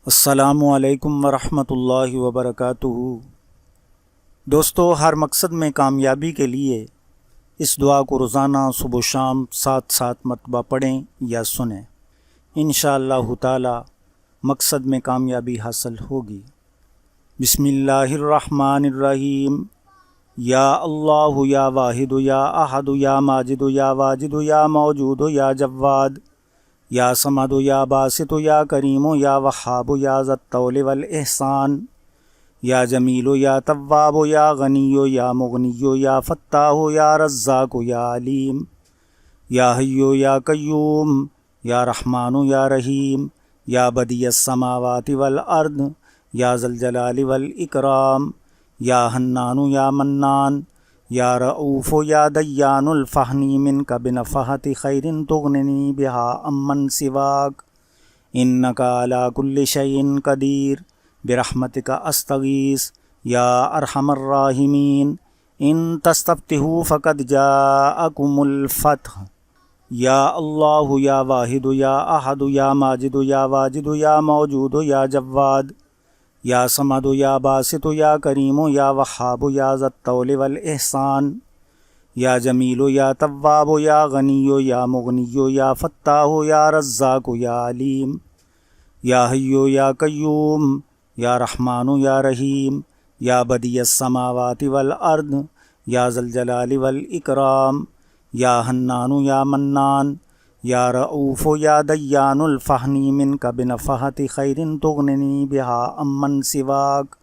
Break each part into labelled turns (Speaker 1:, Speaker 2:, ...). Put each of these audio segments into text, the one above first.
Speaker 1: السلام علیکم ورحمۃ اللہ وبرکاتہ۔ دوستو، ہر مقصد میں کامیابی کے لیے اس دعا کو روزانہ صبح و شام 7 مرتبہ پڑھیں یا سنیں، انشاءاللہ تعالی مقصد میں کامیابی حاصل ہوگی۔ بسم اللہ الرحمن الرحیم۔ یا اللہ یا واحد یا احد یا ماجد یا واجد یا موجود یا جواد یا صمد یا باسط یا کریم یا وہاب یا ذی الطول والاحسان یا جمیل یا تواب یا غنی یا مغنی یا فتاح یا رزاق یا علیم یا حی یا قیوم یا رحمان یا رحیم یا بدیع السماوات والارض یا ذی الجلال والاکرام یا حنان یا منان یا رؤوف یا دیان الفہنی منک بنفحت خیر تغننی بہا امن سواک انک علی کل شیء قدیر برحمتک استغیث یا ارحم الراحمین ان تستفتحوا فقد جاءکم الفتح۔ یا اللہ یا واحد یا احد یا ماجد یا واجد یا موجود یا جواد یا صمد یا باسط یا کریم یا وہاب یا ذی الطول والاحسان یا جمیل یا تواب یا غنی یا مغنی یا فتاح یا رزاق یا علیم یا حی یا قیوم یا رحمان یا رحیم یا بدیع السماوات والارض یا ذی الجلال والاکرام یا حنان یا منان یا رؤوف یا دیان الفہنی منک بنفحت خیر تغننی بہا امن سواک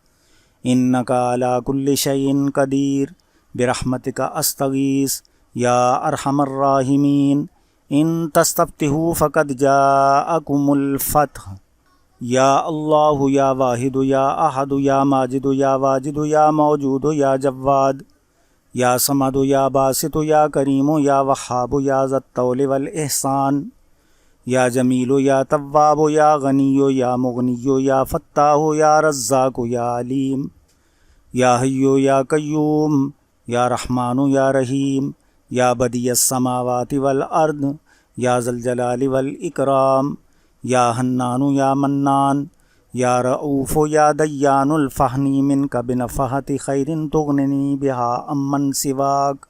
Speaker 1: انک علی کل شیء قدیر برحمتک استغیث یا ارحم الراحمین ان تستفتحوا فقد جاءکم الفتح۔ یا اللہ یا واحد یا احد یا ماجد یا واجد یا موجود یا جواد یا صمد یا باسط یا کریم یا وہاب یا ذی الطول والاحسان یا جمیل یا تواب یا غنی یا مغنی یا فتاح یا رزاق یا علیم یا حی یا قیوم یا رحمان یا رحیم یا بدیع السماوات والارض یا ذی الجلال والاکرام یا حنان یا منان یا رؤوف یا دیان الفہنی منک بنفحت خیر تغننی بہا امن سواک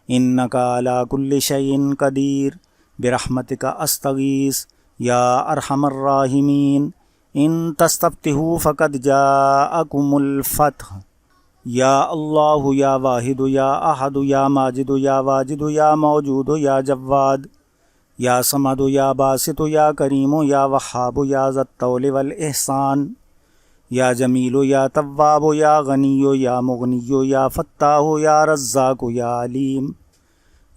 Speaker 1: انک علی کل شیء قدیر برحمتک استغیث یا ارحم الراحمین ان تستفتحوا فقد جاءکم الفتح۔ یا اللہ یا واحد یا احد یا ماجد یا واجد یا موجود یا جواد یا صمد یا باسط یا کریم یا وہاب یا ذی الطول والاحسان یا جمیل یا تواب یا غنی یا مغنی یا فتاح یا رزاق یا علیم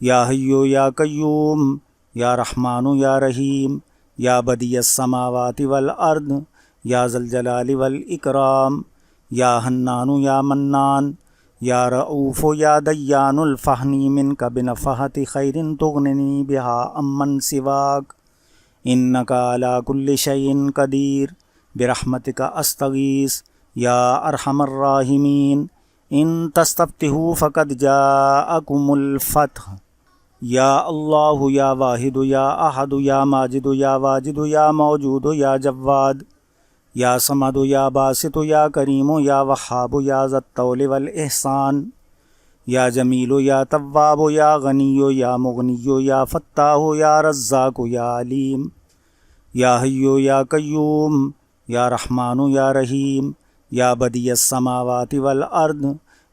Speaker 1: یا حی یا قیوم یا رحمان یا رحیم یا بدیع السماوات والارض یا ذی الجلال والاکرام یا حنان یا منان یا رؤوف یا دیان الفہنی منک بنفحت خیر تغننی بہا امن سواک انک علی کل شیء قدیر برحمتک استغیث یا ارحم الراحمین ان تستفتحوا فقد جاءکم الفتح۔ یا اللہ یا واحد یا احد یا ماجد یا واجد یا موجود یا جواد یا صمد یا باسط یا کریم یا وہاب یا ذی الطول والاحسان یا جمیل یا تواب یا غنی یا مغنی یا فتاح یا رزاق یا علیم یا حی یا قیوم یا رحمان یا رحیم یا بدیع السماوات والارض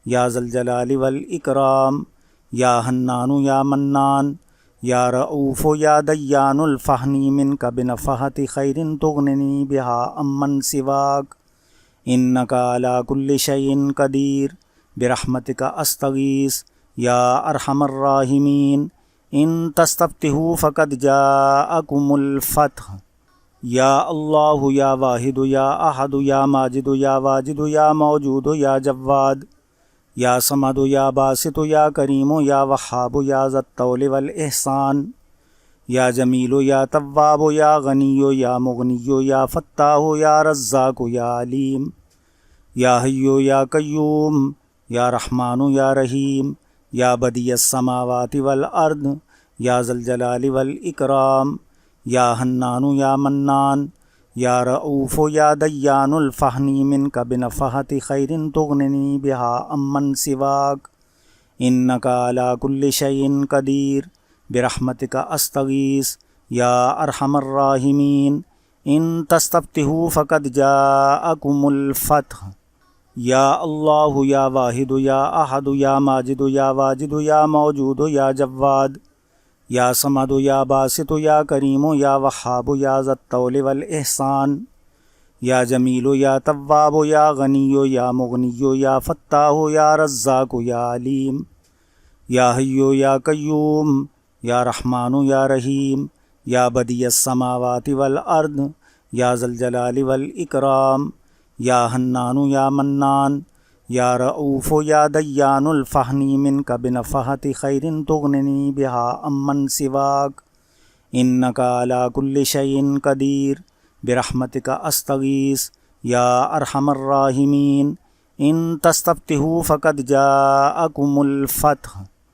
Speaker 1: یا ذی الجلال والاکرام یا حنان یا منان یا رؤوف یا دیان الفہنی منک بنفحت خیر تغننی بہا امن سواک انک علی کل شیء قدیر برحمتک استغیث یا ارحم الراحمین ان تستفتحوا فقد جاءکم الفتح۔ یا اللہ یا واحد یا احد یا ماجد یا واجد یا موجود یا جواد یا صمد یا باسط یا کریم یا وہاب یا ذی الطول والاحسان یا جمیل یا تواب یا غنی یا مغنی یا فتاح یا رزاق یا علیم یا حی یا قیوم یا رحمان یا رحیم یا بدیع السماوات والارض یا ذی الجلال والاکرام یا حنان یا منان یا رؤوف یا دیان الفہنی منک بنفحت خیر تغننی بہا امن سواک انک علی کل شیء قدیر برحمتک استغیث یا ارحم الراحمین ان تستفتحوا فقد جاءکم الفتح یا اللہ یا واحد یا احد یا ماجد یا واجد یا موجود یا جواد یا صمد یا باسط یا کریم یا وہاب یا ذی الطول والاحسان یا جمیل یا تواب یا غنی یا مغنی یا فتاح یا رزاق یا علیم یا حی یا قیوم یا رحمان یا رحیم یا بدیع السماوات والارض یا ذی الجلال والاکرام یا حنان یا منان یا رؤوف یا دیان الفہنی منک بنفحت خیر تغننی بہا امن سواک انک علی کل شیء قدیر برحمتک استغیث یا ارحم الراحمین ان تستفتحوا فقد جاءکم الفتح